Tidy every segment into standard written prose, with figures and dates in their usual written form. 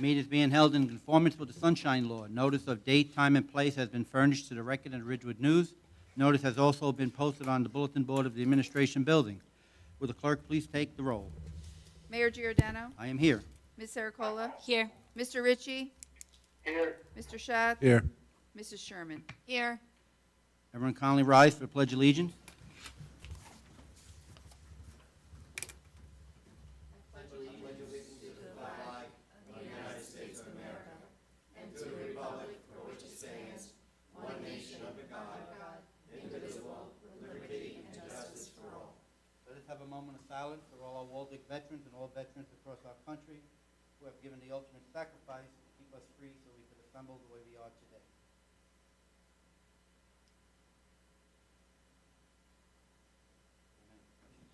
Meeting is being held in conformance with the Sunshine Law. Notice of date, time, and place has been furnished to the Record and Ridgewood News. Notice has also been posted on the bulletin board of the Administration Building. Will the clerk please take the roll? Mayor Giordano. I am here. Ms. Sericola. Here. Mr. Ritchie. Here. Mr. Schatz. Here. Mrs. Sherman. Here. Everyone kindly rise for the Pledge of Allegiance. Let us have a moment of silence for all our Waldeck veterans and all veterans across our country who have given the ultimate sacrifice to keep us free so we could assemble the way we are today. Amen.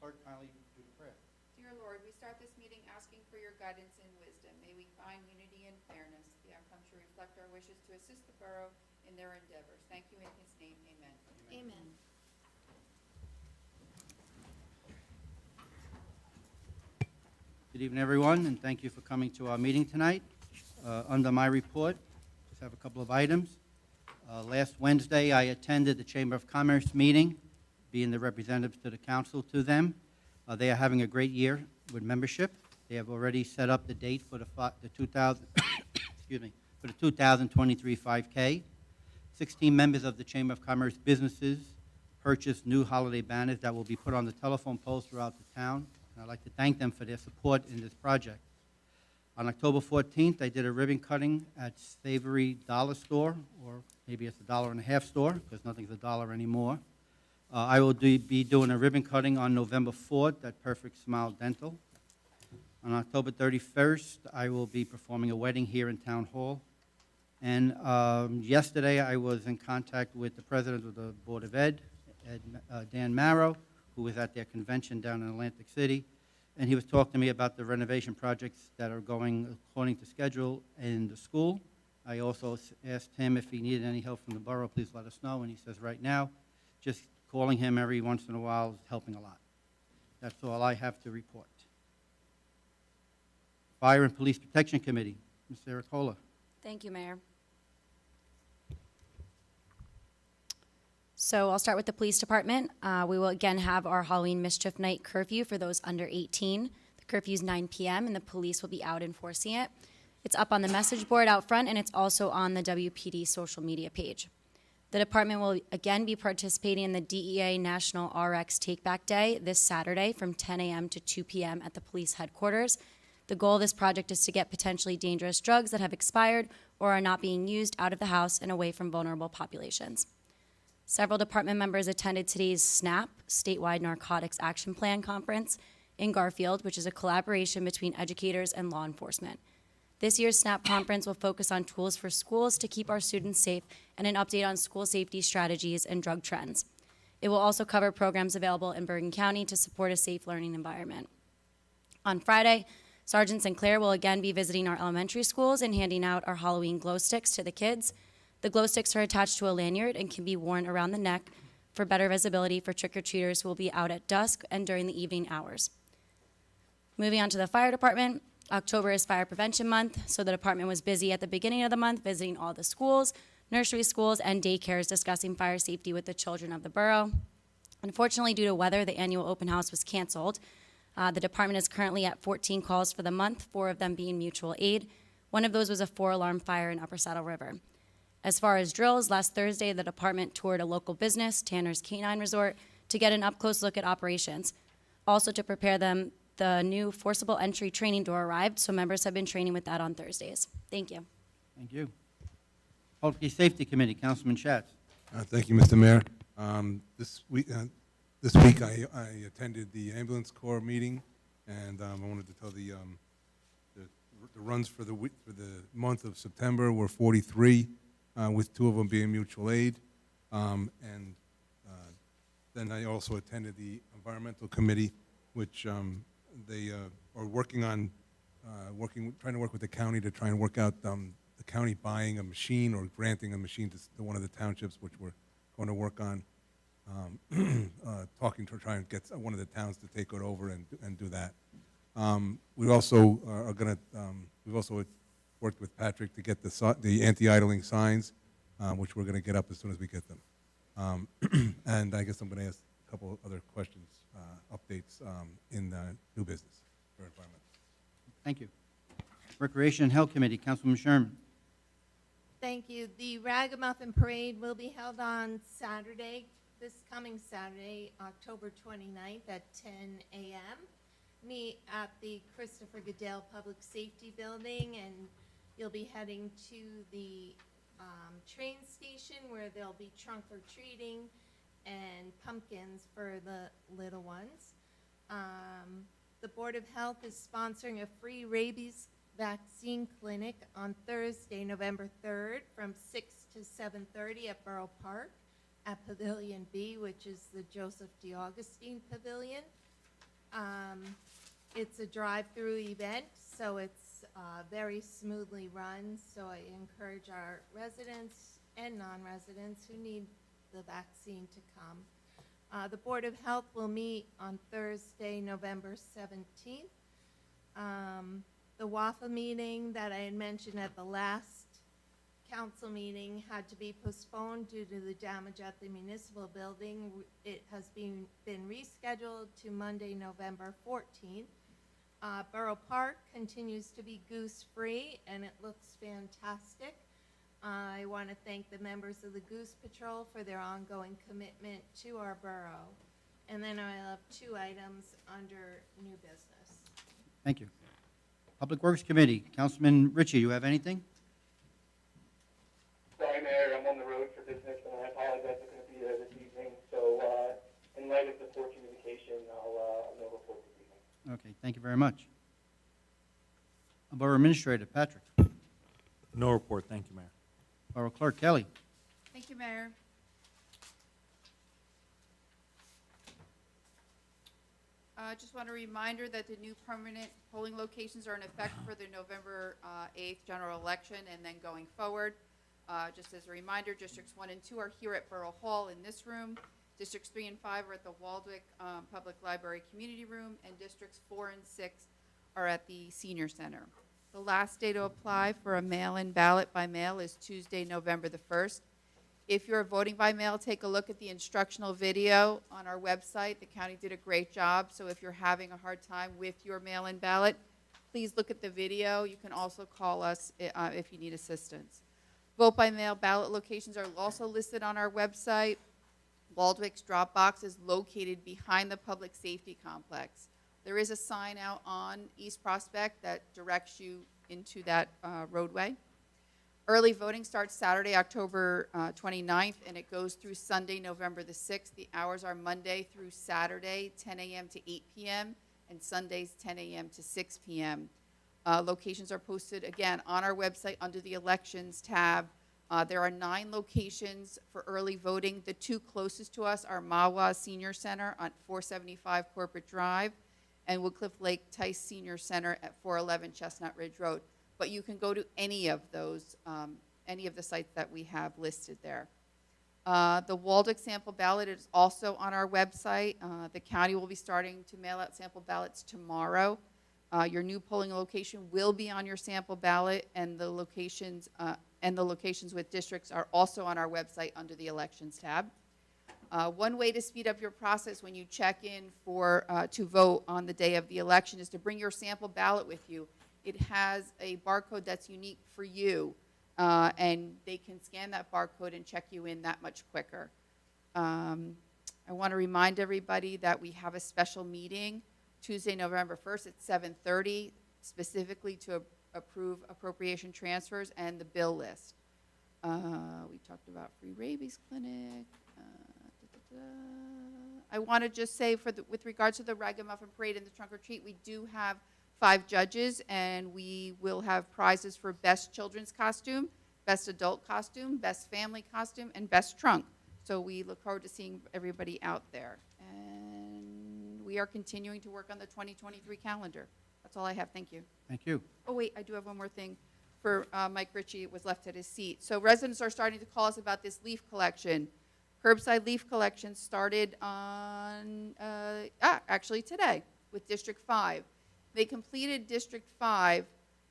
Clerk, kindly do the prayer. Dear Lord, we start this meeting asking for your guidance and wisdom. May we find unity and fairness, the outcome to reflect our wishes to assist the borough in their endeavors. Thank you in his name, amen. Amen. Good evening, everyone, and thank you for coming to our meeting tonight. Under my report, just have a couple of items. Last Wednesday, I attended the Chamber of Commerce meeting, being the representatives to the council to them. They are having a great year with membership. They have already set up the date for the 2000, excuse me, for the 2023 5K. 16 members of the Chamber of Commerce businesses purchased new holiday banners that will be put on the telephone poles throughout the town. And I'd like to thank them for their support in this project. On October 14th, I did a ribbon cutting at Savory Dollar Store, or maybe it's $1.50 store, because nothing's $1 anymore. I will be doing a ribbon cutting on November 4th at Perfect Smile Dental. On October 31st, I will be performing a wedding here in Town Hall. And yesterday, I was in contact with the president of the Board of Ed, Dan Marrow, who was at their convention down in Atlantic City. And he was talking to me about the renovation projects that are going according to schedule in the school. I also asked him if he needed any help from the borough, please let us know. And he says right now, just calling him every once in a while is helping a lot. That's all I have to report. Fire and Police Protection Committee, Ms. Sericola. Thank you, Mayor. So I'll start with the police department. We will again have our Halloween Mischief Night curfew for those under 18. The curfew is 9 p.m. and the police will be out enforcing it. It's up on the message board out front and it's also on the WPD social media page. The department will again be participating in the DEA National RX Take Back Day this Saturday from 10 a.m. to 2 p.m. at the police headquarters. The goal of this project is to get potentially dangerous drugs that have expired or are not being used out of the house and away from vulnerable populations. Several department members attended today's SNAP, Statewide Narcotics Action Plan Conference in Garfield, which is a collaboration between educators and law enforcement. This year's SNAP conference will focus on tools for schools to keep our students safe and an update on school safety strategies and drug trends. It will also cover programs available in Bergen County to support a safe learning environment. On Friday, Sergeant Sinclair will again be visiting our elementary schools and handing out our Halloween glow sticks to the kids. The glow sticks are attached to a lanyard and can be worn around the neck for better visibility for trick-or-treaters who will be out at dusk and during the evening hours. Moving on to the fire department, October is Fire Prevention Month, so the department was busy at the beginning of the month visiting all the schools, nursery schools, and daycares discussing fire safety with the children of the borough. Unfortunately, due to weather, the annual open house was canceled. The department is currently at 14 calls for the month, 4 of them being mutual aid. One of those was a 4-alarm fire in Upper Saddle River. As far as drills, last Thursday, the department toured a local business, Tanner's Canine Resort, to get an up-close look at operations. Also to prepare them, the new forcible entry training door arrived, so members have been training with that on Thursdays. Thank you. Thank you. Public Safety Committee, Councilman Schatz. Thank you, Mr. Mayor. This week I attended the ambulance corps meeting, and I wanted to tell the runs for the month of September were 43, with 2 of them being mutual aid, and then I also attended the environmental committee, which they are working on trying to work with the county to try and work out the county buying a machine or granting a machine to one of the townships, which we're going to work on, talking to try and get one of the towns to take it over and do that. We also are going to, we've also worked with Patrick to get the anti-idling signs, which we're going to get up as soon as we get them. And I guess I'm going to ask a couple other questions, updates in new business for environment. Thank you. Recreation and Health Committee, Councilman Sherman. Thank you. The Ragamuffin Parade will be held on Saturday, this coming Saturday, October 29th at 10 a.m. Meet at the Christopher Goodale Public Safety Building, and you'll be heading to the train station where there'll be trunk or treating and pumpkins for the little ones. The Board of Health is sponsoring a free rabies vaccine clinic on Thursday, November 3rd from 6 to 7:30 at Borough Park at Pavilion B, which is the Joseph DeAugustine Pavilion. It's a drive-through event, so it's very smoothly run, so I encourage our residents and non-residents who need the vaccine to come. The Board of Health will meet on Thursday, November 17th. The WAFA meeting that I had mentioned at the last council meeting had to be postponed due to the damage at the municipal building. It has been rescheduled to Monday, November 14th. Borough Park continues to be goose-free, and it looks fantastic. I want to thank the members of the Goose Patrol for their ongoing commitment to our borough. And then I have 2 items under new business. Thank you. Public Works Committee, Councilman Ritchie, you have anything? Sorry, Mayor, I'm on the road for business, and I apologize I couldn't be there this evening. So, in light of the poor communication, I'll no report this evening. Okay, thank you very much. Borough Administrator, Patrick. No report, thank you, Mayor. Borough Clerk, Kelly. Thank you, Mayor. Just want a reminder that the new permanent polling locations are in effect for the November 8th general election and then going forward. Just as a reminder, Districts 1 and 2 are here at Borough Hall in this room. Districts 3 and 5 are at the Waldwick Public Library Community Room, and Districts 4 and 6 are at the Senior Center. The last day to apply for a mail-in ballot by mail is Tuesday, November the 1st. If you're voting by mail, take a look at the instructional video on our website. The county did a great job, so if you're having a hard time with your mail-in ballot, please look at the video. You can also call us if you need assistance. Vote by mail ballot locations are also listed on our website. Waldwick's drop box is located behind the public safety complex. There is a sign out on East Prospect that directs you into that roadway. Early voting starts Saturday, October 29th, and it goes through Sunday, November the 6th. The hours are Monday through Saturday, 10 a.m. to 8 p.m., and Sundays, 10 a.m. to 6 p.m. Locations are posted, again, on our website under the Elections tab. There are 9 locations for early voting. The 2 closest to us are Mawa Senior Center on 475 Corporate Drive and Woodcliff Lake Tice Senior Center at 411 Chestnut Ridge Road. But you can go to any of those, any of the sites that we have listed there. The Waldwick sample ballot is also on our website. The county will be starting to mail out sample ballots tomorrow. Your new polling location will be on your sample ballot, and the locations with districts are also on our website under the Elections tab. One way to speed up your process when you check in to vote on the day of the election is to bring your sample ballot with you. It has a barcode that's unique for you, and they can scan that barcode and check you in that much quicker. I want to remind everybody that we have a special meeting Tuesday, November 1st at 7:30, specifically to approve appropriation transfers and the bill list. We talked about free rabies clinic. I want to just say, with regards to the Ragamuffin Parade and the trunk or treat, we do have 5 judges, and we will have prizes for best children's costume, best adult costume, best family costume, and best trunk. So we look forward to seeing everybody out there. And we are continuing to work on the 2023 calendar. That's all I have. Thank you. Thank you. Oh, wait, I do have one more thing for Mike Ritchie. It was left at his seat. So residents are starting to call us about this leaf collection. Curbside leaf collection started on, actually today with District 5. They completed District 5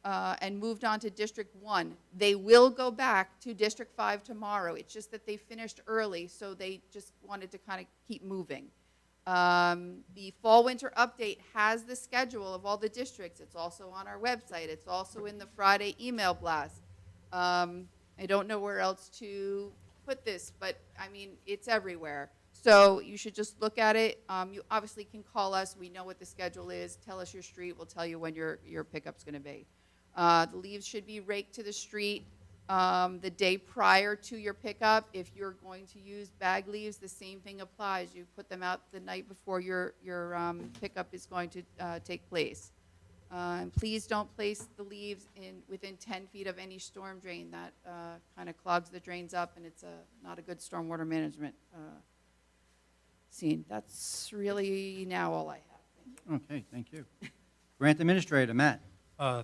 and moved on to District 1. They will go back to District 5 tomorrow. It's just that they finished early, so they just wanted to kind of keep moving. The fall-winter update has the schedule of all the districts. It's also on our website. It's also in the Friday email blast. I don't know where else to put this, but, I mean, it's everywhere. So you should just look at it. You obviously can call us. We know what the schedule is. Tell us your street. We'll tell you when your pickup's going to be. The leaves should be raked to the street the day prior to your pickup. If you're going to use bag leaves, the same thing applies. You put them out the night before your pickup is going to take place. And please don't place the leaves within 10 feet of any storm drain. That kind of clogs the drains up, and it's not a good stormwater management scene. That's really now all I have. Thank you. Okay, thank you. Grant Administrator, Matt.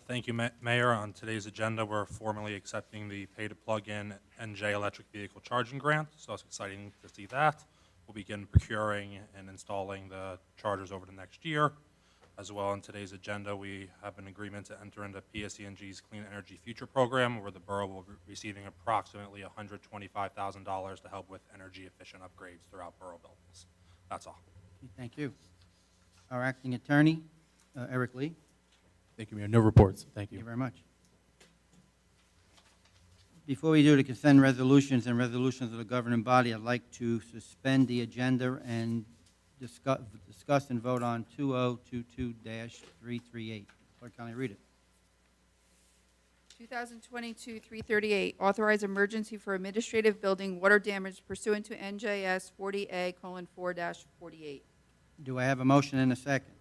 Thank you, Mayor. On today's agenda, we're formally accepting the pay-to-plug-in NJ electric vehicle charging grant, so it's exciting to see that. We'll begin procuring and installing the chargers over the next year. As well, on today's agenda, we have an agreement to enter into PSE&G's Clean Energy Future Program, where the borough will be receiving approximately $125,000 to help with energy-efficient upgrades throughout borough buildings. That's all. Okay, thank you. Our acting attorney, Eric Lee. Thank you, Mayor. No reports. Thank Thank you you. very much. Before we do the consent resolutions and resolutions of the governing body, I'd like to suspend the agenda and discuss and vote on 2022-338. Clerk, kindly read it. 2022-338, authorize emergency for administrative building water damage pursuant to NJS 40A:4-48. Do I have a motion and a second?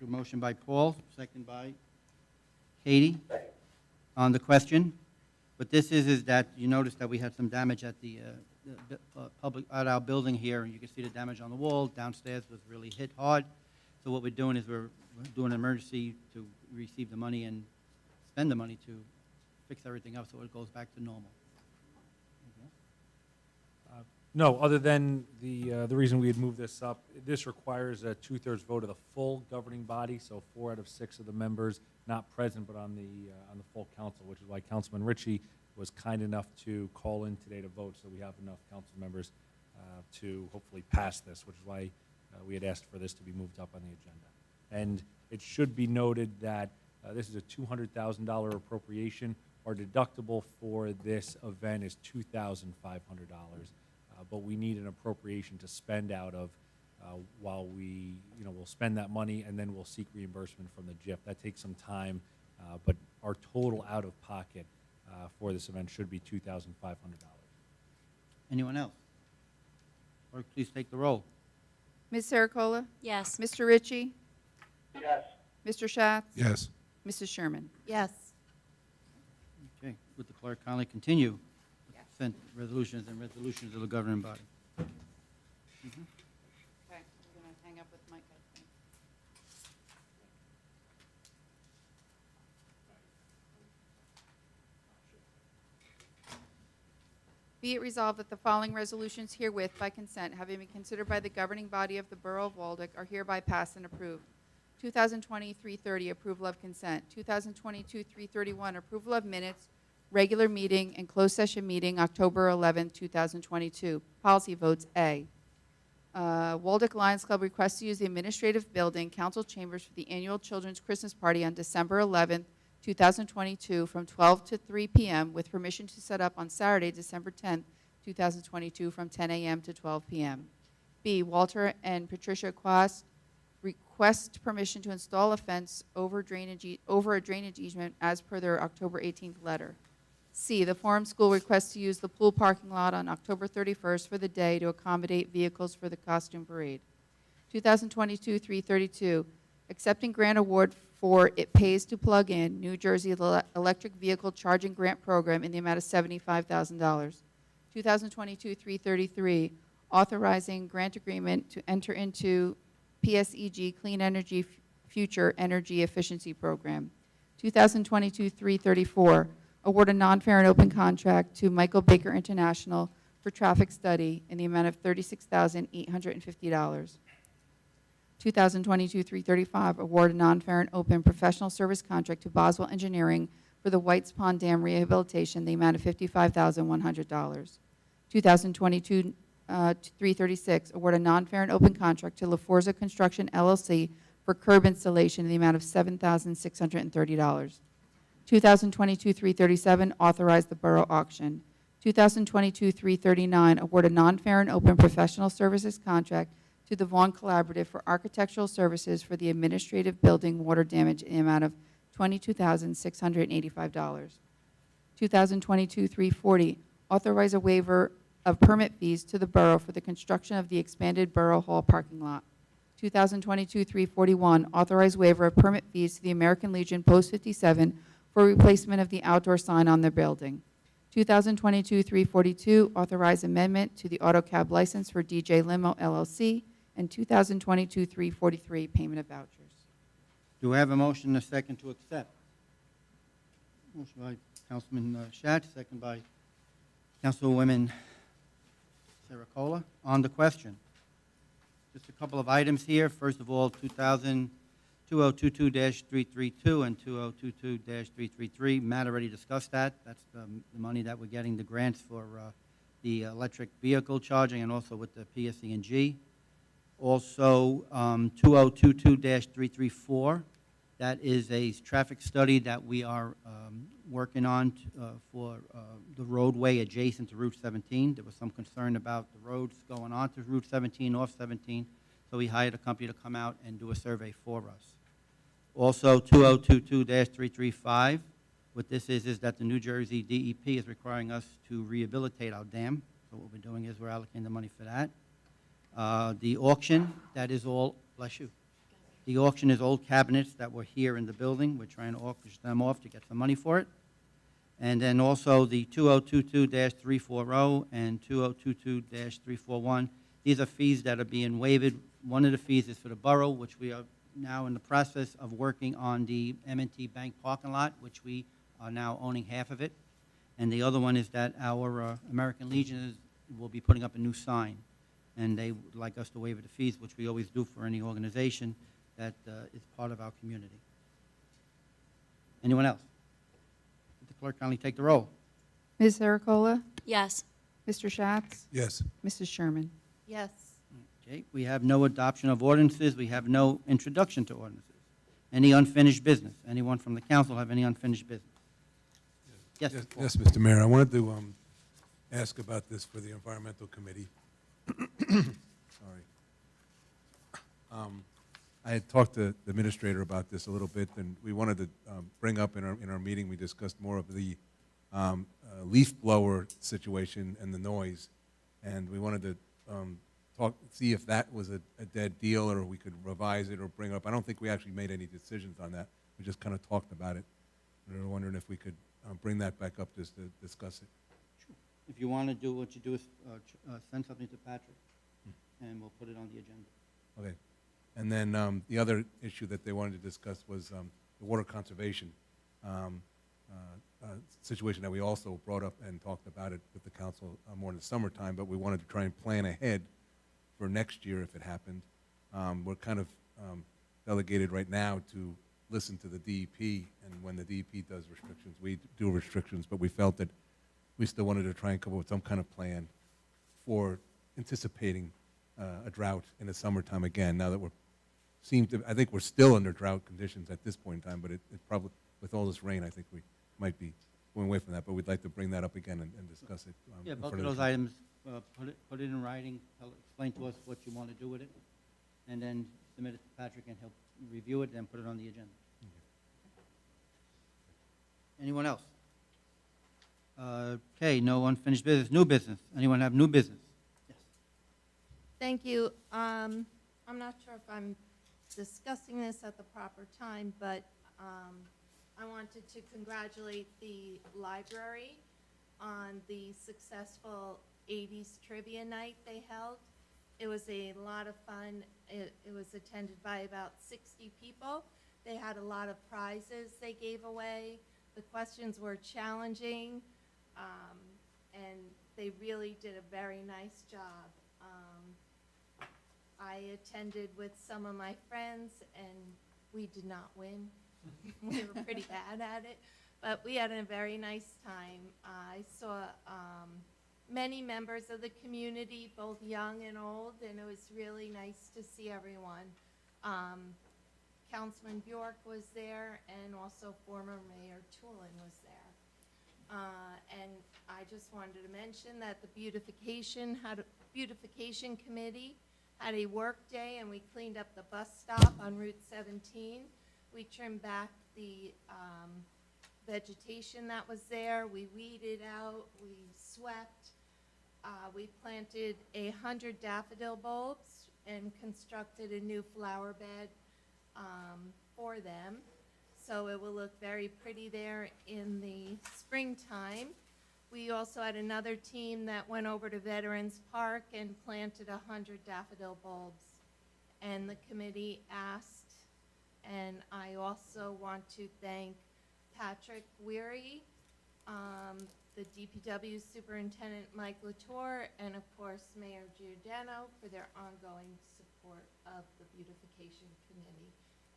A motion by Paul, second by Katie. On the question. What this is that you notice that we had some damage at the at our building here. You can see the damage on the wall. Downstairs was really hit hard. So what we're doing is we're doing an emergency to receive the money and spend the money to fix everything up so it goes back to normal. No, other than the reason we had moved this up, this requires a two-thirds vote of the full governing body, so 4 out of 6 of the members not present but on the full council, which is why Councilman Ritchie was kind enough to call in today to vote, so we have enough council members to hopefully pass this, which is why we had asked for this to be moved up on the agenda. And it should be noted that this is a $200,000 appropriation. Our deductible for this event is $2,500. But we need an appropriation to spend out of while we, we'll spend that money and then we'll seek reimbursement from the GIF. That takes some time, but our total out-of-pocket for this event should be $2,500. Anyone else? Clerk, please take the roll. Ms. Sericola? Yes. Mr. Ritchie? Yes. Mr. Schatz? Yes. Mrs. Sherman? Yes. Okay, would the clerk kindly continue with Yes. consent resolutions and resolutions of the governing body? Okay, I'm going to hang up with Mike, I think. Be it resolved that the following resolutions herewith by consent, having been considered by the governing body of the Borough of Waldeck, are hereby passed and approved. 2020-330, approval of consent. 2022-331, approval of minutes, regular meeting and closed session meeting, October 11, 2022. Policy votes A. Waldeck Lions Club requests to use the administrative building, council chambers for the annual children's Christmas party on December 11, 2022, from 12 to 3 p.m. with permission to set up on Saturday, December 10, 2022, from 10 a.m. to 12 p.m. B. Walter and Patricia Quast request permission to install a fence over a drainage easement as per their October 18th letter. C. The Forum School requests to use the pool parking lot on October 31st for the day to accommodate vehicles for the costume parade. 2022-332, accepting grant award for It Pays to Plug In, New Jersey Electric Vehicle Charging Grant Program in the amount of $75,000. 2022-333, authorizing grant agreement to enter into PSEG Clean Energy Future Energy Efficiency Program. 2022-334, award a non-fair and open contract to Michael Baker International for traffic study in the amount of $36,850. 2022-335, award a non-fair and open professional service contract to Boswell Engineering for the Whites Pond Dam rehabilitation, the amount of $55,100. 2022-336, award a non-fair and open contract to LaForza Construction LLC for curb installation in the amount of $7,630. 2022-337, authorize the borough auction. 2022-339, award a non-fair and open professional services contract to the Vaughn Collaborative for architectural services for the administrative building water damage in the amount of $22,685. 2022-340, authorize a waiver of permit fees to the borough for the construction of the expanded Borough Hall parking lot. 2022-341, authorize waiver of permit fees to the American Legion Post 57 for replacement of the outdoor sign on their building. 2022-342, authorize amendment to the auto cab license for DJ Limo LLC, and 2022-343, payment of vouchers. Do I have a motion and a second to accept? Motion by Councilman Schatz, second by Councilwoman Saracola. On the question, just a couple of items here. First of all, 2022-332 and 2022-333. Matt already discussed that. That's the money that we're getting, the grants for the electric vehicle charging and also with the PSE&G. Also, 2022-334. That is a traffic study that we are working on for the roadway adjacent to Route 17. There was some concern about the roads going on to Route 17, off 17, so we hired a company to come out and do a survey for us. Also, 2022-335, what this is that the New Jersey DEP is requiring us to rehabilitate our dam. So what we're doing is we're allocating the money for that. The auction, that is all, bless you. The auction is old cabinets that were here in the building. We're trying to auction them off to get some money for it. And then also the 2022-340 and 2022-341. These are fees that are being waived. One of the fees is for the borough, which we are now in the process of working on the M&T Bank parking lot, which we are now owning half of it. And the other one is that our American Legion will be putting up a new sign. And they would like us to waive the fees, which we always do for any organization that is part of our community. Anyone else? Would the clerk kindly take the roll? Ms. Saracola? Yes. Mr. Schatz? Yes. Mrs. Sherman? Yes. Okay, we have no adoption of ordinances. We have no introduction to ordinances. Any unfinished business? Anyone from the council have any unfinished business? Yes. Paul. Yes, Mr. Mayor, I wanted to ask about this for the Environmental Committee. Sorry. I had talked to the administrator about this a little bit, and we wanted to bring up in our meeting, we discussed more of the leaf blower situation and the noise, and we wanted to see if that was a dead deal, or we could revise it or bring up. I don't think we actually made any decisions on that. We just kind of talked about it. We were wondering if we could bring that back up just to discuss it. If you want to do what you do is send something to Patrick, and we'll put it on the agenda. Okay. And then the other issue that they wanted to discuss was the water conservation situation that we also brought up and talked about it with the council more in the summertime, but we wanted to try and plan ahead for next year if it happened. We're kind of delegated right now to listen to the DEP, and when the DEP does restrictions, we do restrictions, but we felt that we still wanted to try and come up with some kind of plan for anticipating a drought in the summertime again, now that I think we're still under drought conditions at this point in time, but it probably, with all this rain, I think we might be going away from that, but we'd like to bring that up again and discuss it. Yeah, in both of front those the- items, put it in writing, explain to us what you want to do with it, and then submit it to Patrick, and he'll review it and put it on the agenda. Anyone else? Okay, no unfinished business. New business. Anyone have new business? Yes. Thank you. I'm not sure if I'm discussing this at the proper time, but I wanted to congratulate the library on the successful 80s trivia night they held. It was a lot of fun. It was attended by about 60 people. They had a lot of prizes they gave away. The questions were challenging, and they really did a very nice job. I attended with some of my friends, and we did not win. We were pretty bad at it, but we had a very nice time. I saw many members of the community, both young and old, and it was really nice to see everyone. Councilman Bjork was there, and also former Mayor Tulin was there. And I just wanted to mention that the beautification committee had a work day, and we cleaned up the bus stop on Route 17. We trimmed back the vegetation that was there. We weeded out, we swept. We planted 100 daffodil bulbs and constructed a new flower bed for them. So it will look very pretty there in the springtime. We also had another team that went over to Veterans Park and planted 100 daffodil bulbs. And the committee asked, and I also want to thank Patrick Weary, the DPW Superintendent Mike Latour, and of course Mayor Giordano for their ongoing support of the beautification committee.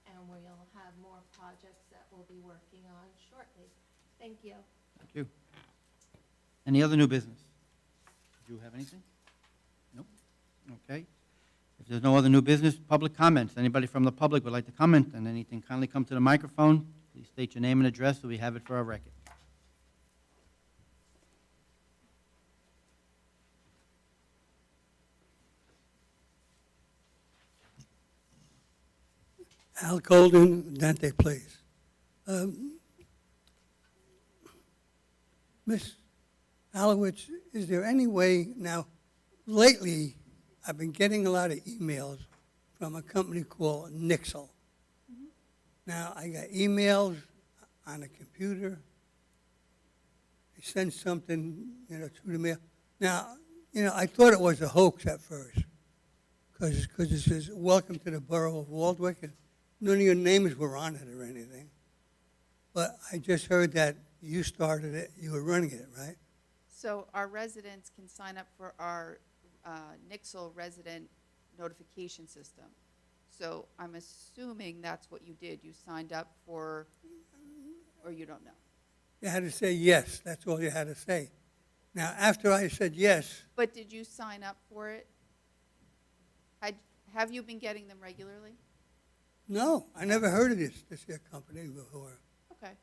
And we'll have more projects that we'll be working on shortly. Thank you. Thank you. Any other new business? Do you have anything? Nope. Okay. If there's no other new business, public comments. Anybody from the public would like to comment on anything, kindly come to the microphone. Please state your name and address so we have it for our record. Al Golden, Dante Place. Miss Alowitz, is there any way, now, lately, I've been getting a lot of emails from a company called Nixle. Now, I got emails on a computer. They send something, through the mail. Now, I thought it was a hoax at first, because it says, welcome to the borough of Waldwick, and none of your names were on it or anything. But I just heard that you started it, you were running it, right? So our residents can sign up for our Nixle resident notification system. So I'm assuming that's what you did. You signed up for, or you don't know? You had to say yes, that's all you had to say. Now, after I said yes, But did you sign up for it? Have you been getting them regularly? no, I never heard of this here company before. Okay.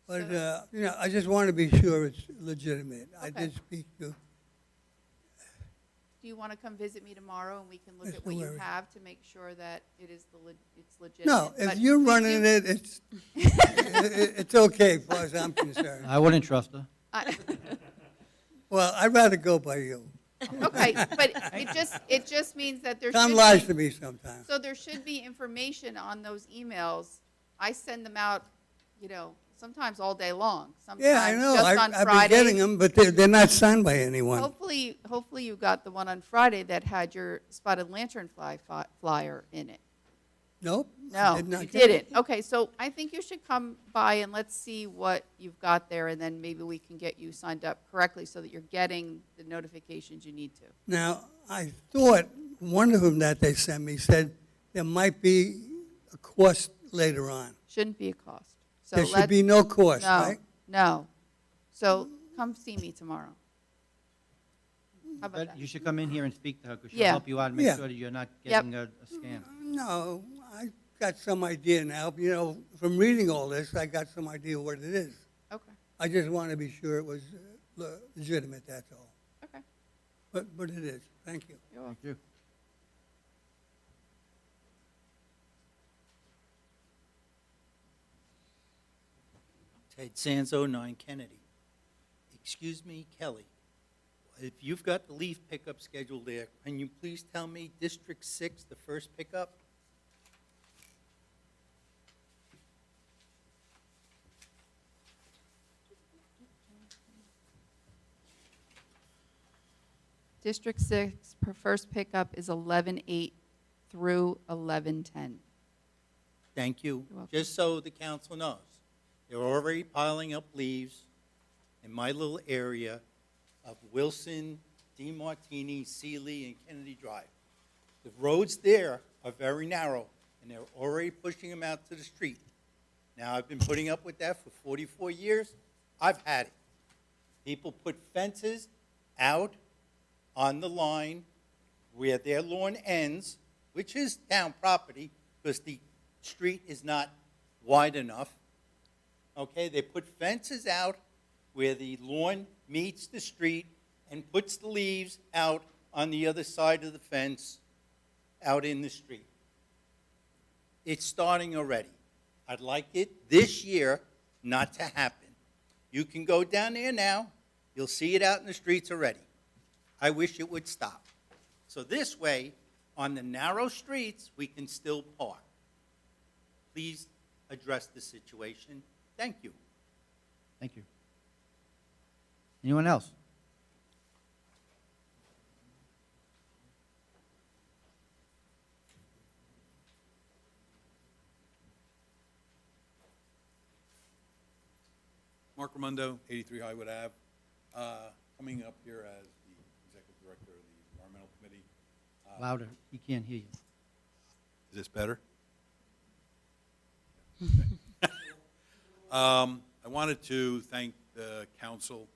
But, So- I just want to be sure it's legitimate. I Okay. did speak to, Do you want to come visit me tomorrow and we can look Yes, at what no you worries. have to make sure that it is it's legitimate? no, if But you're did running you- it, it's okay as far as I'm concerned. I wouldn't trust her. Well, I'd rather go by you. Okay, but it just means that there should Tom be. lies to me sometimes. So there should be information on those emails. I send them out, sometimes all day long. Yeah, I sometimes know, just on I've been getting Fridays. them, but they're not signed by anyone. Hopefully you got the one on Friday that had your spotted lantern flyer in it. Nope. I No, did not you get it. didn't. Okay, so I think you should come by and let's see what you've got there, and then maybe we can get you signed up correctly so that you're getting the notifications you need to. Now, I thought one of them that they sent me said there might be a cost later on. Shouldn't be a cost. So There should let's- be no cost, No, right? no. So come see me tomorrow. How about But that? you should come in here and speak to her, because she'll Yeah. help you out and make Yeah. sure that you're not Yep. getting a scam. No, I got some idea now. From reading all this, I got some idea what it is. Okay, I just want to be sure it was legitimate, that's all. okay. But it is. Thank you. You're welcome. Thank you. Ted Sanzo, 9 Kennedy. Excuse me, Kelly, if you've got the leaf pickup schedule there, can you please tell me District 6, the first pickup? District 6, first pickup is 11/8 through 11/10. Thank you. You're welcome. Just so the council knows, they're already piling up leaves in my little area of Wilson, DeMartini, Sealy, and Kennedy Drive. The roads there are very narrow, and they're already pushing them out to the street. Now, I've been putting up with that for 44 years. I've had it. People put fences out on the line where their lawn ends, which is town property, because the street is not wide enough. Okay, they put fences out where the lawn meets the street and puts the leaves out on the other side of the fence, out in the street. It's starting already. I'd like it this year not to happen. You can go down there now, you'll see it out in the streets already. I wish it would stop. So this way, on the narrow streets, we can still park. Please address the situation. Thank you. Thank you. Anyone else? Mark Ramundo, 83 Highwood Ave. Coming up here as the Executive Director of the Environmental Committee. Louder, he can't hear you. Is this better? I wanted to thank the council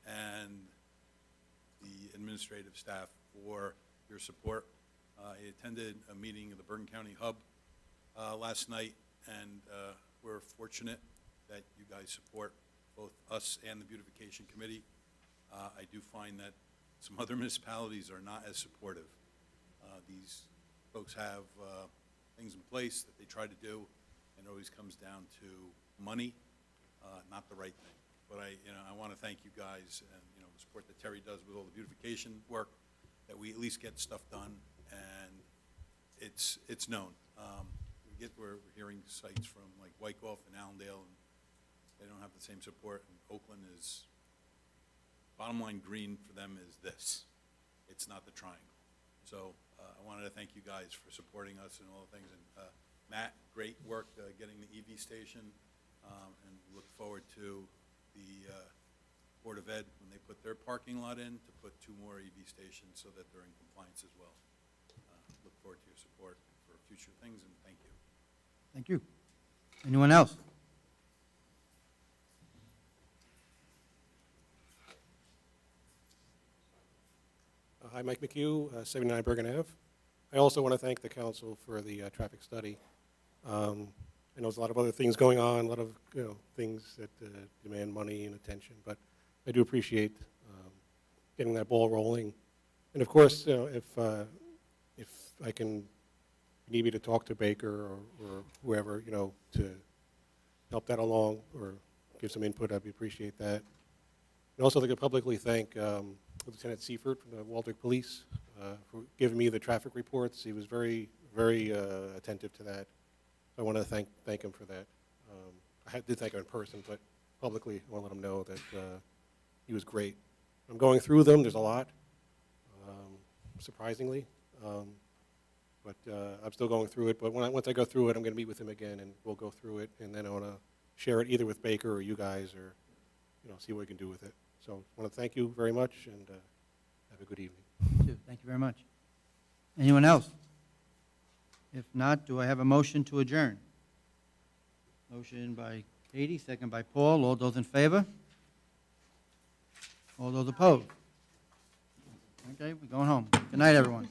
and the administrative staff for your support. I attended a meeting of the Bergen County Hub last night, and we're fortunate that you guys support both us and the Beautification Committee. I do find that some other municipalities are not as supportive. These folks have things in place that they try to do, and it always comes down to money, not the right thing. But I want to thank you guys and, the support that Terry does with all the beautification work, that we at least get stuff done, and it's known. We're hearing sites from like Wyckoff and Allendale, and they don't have the same support. And Oakland is, bottom line, green for them is this. It's not the triangle. So I wanted to thank you guys for supporting us and all the things. And Matt, great work getting the EV station, and look forward to the Board of Ed, when they put their parking lot in, to put 2 more EV stations so that they're in compliance as well. Look forward to your support for future things, and thank you. Thank you. Anyone else? Hi, Mike McHugh, 79 Bergen Ave. I also want to thank the council for the traffic study. I know there's a lot of other things going on, a lot of things that demand money and attention, but I do appreciate getting that ball rolling. And of course, if I can, you need me to talk to Baker or whoever, to help that along or give some input, I'd appreciate that. And also, I'd like to publicly thank Lieutenant Seifert from the Waldwick Police for giving me the traffic reports. He was very, very attentive to that. I want to thank him for that. I did thank him in person, but publicly, I want to let him know that he was great. I'm going through them. There's a lot, surprisingly, but I'm still going through it. But once I go through it, I'm going to meet with him again, and we'll go through it, and then I want to share it either with Baker or you guys, or see what we can do with it. So I want to thank you very much, and have a good evening. Thank you very much. Anyone else? If not, do I have a motion to adjourn? Motion by Katie, second by Paul. All those in favor? All those opposed? Okay, we're going home. Good night, everyone.